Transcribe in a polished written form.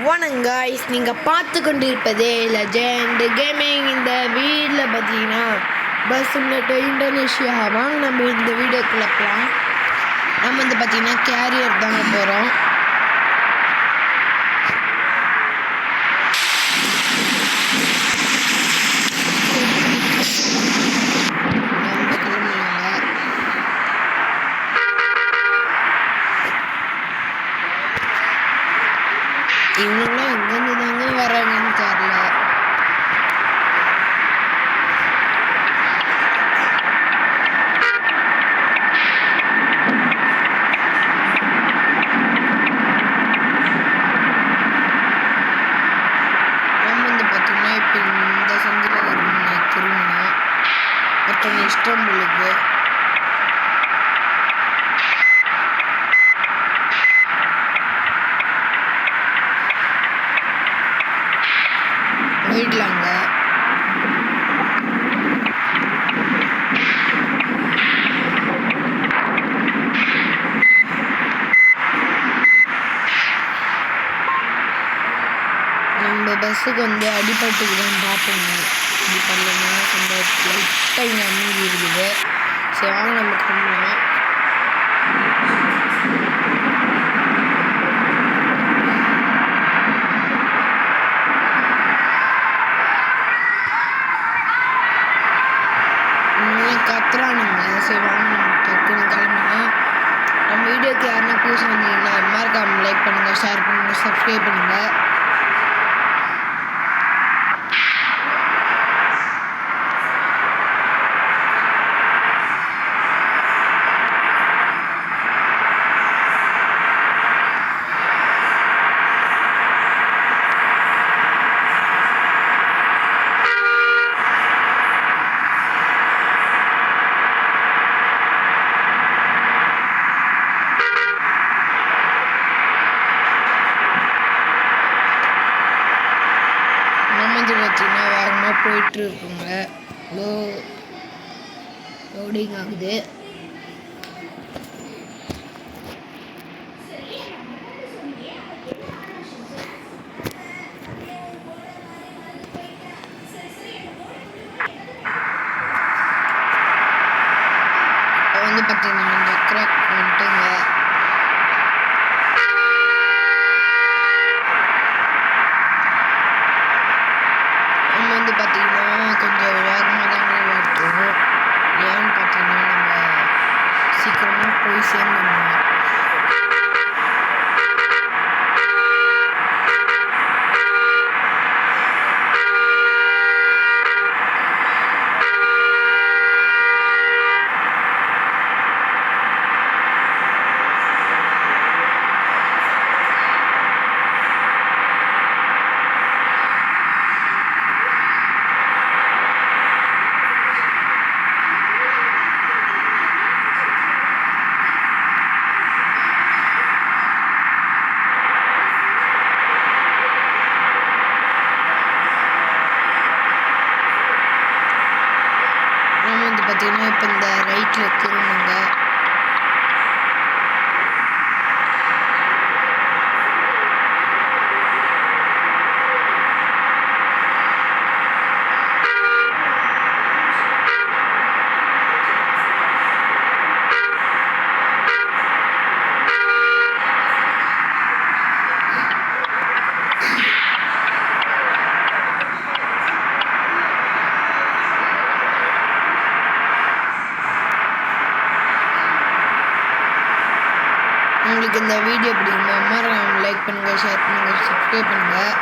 வணக்கம் காய்ஸ், நீங்கள் பார்த்து கொண்டிருப்பதே லெஜெண்ட் கேமிங். இந்த வீடியோவில் பார்த்தீங்கன்னா பஸ் முன்னேற்ற இந்தோனேஷியா வாங்க நம்ம இந்த வீடியோக்குள்ள போகலாம். நம்ம வந்து பார்த்தீங்கன்னா கேரியர் தாங்க போகிறோம். இவங்களாம் எங்கேருந்து தாங்க வராங்கன்னு தெரியல. நம்ம வந்து பார்த்தீங்கன்னா இப்போ இந்த சந்தில் வரணும் திரும்பினா ஒருத்தவங்க இஷ்டம் உங்களுக்கு போயிடலாங்க. நம்ம பஸ்ஸுக்கு வந்து அடிபட்டுக்குதான் பார்ப்போங்க. அடிப்படலைன்னா கொஞ்சம் லைட்டாக இங்கே அமைதி இருக்குது. சரி வாங்க நம்ம கிளம்பலாம். கத்துறானுங்க. சரி வாங்க நம்ம டக்குன்னு கிளம்பலாம். நம்ம வீடியோக்கு யாருன்னா புதுசு வந்தீங்கன்னா மறக்காம லைக் பண்ணுங்கள், ஷேர் பண்ணுங்கள், சப்ஸ்கிரைப் பண்ணுங்கள். பார்த்தீங்கன்னா வேகமாக போயிட்டு இருக்குங்க. லோடிங் ஆகுது. வந்து பார்த்தீங்கன்னா இந்த கிராக் வந்துட்டுங்க. வந்து பார்த்தீங்கன்னா கொஞ்சம் வேகமாக தாங்க ஓட்டுவோம். ஏன்னு பார்த்தீங்கன்னா நம்ம சீக்கிரமாக போய் சேர்ந்துடணும். பார்த்தீங்கன்னா இப்போ இந்த ரைட்டில் திரும்புங்க. உங்களுக்கு இந்த வீடியோ பிடிக்குமா? மறக்காம லைக் பண்ணுங்கள், ஷேர் பண்ணுங்கள், சப்ஸ்கிரைப் பண்ணுங்கள்.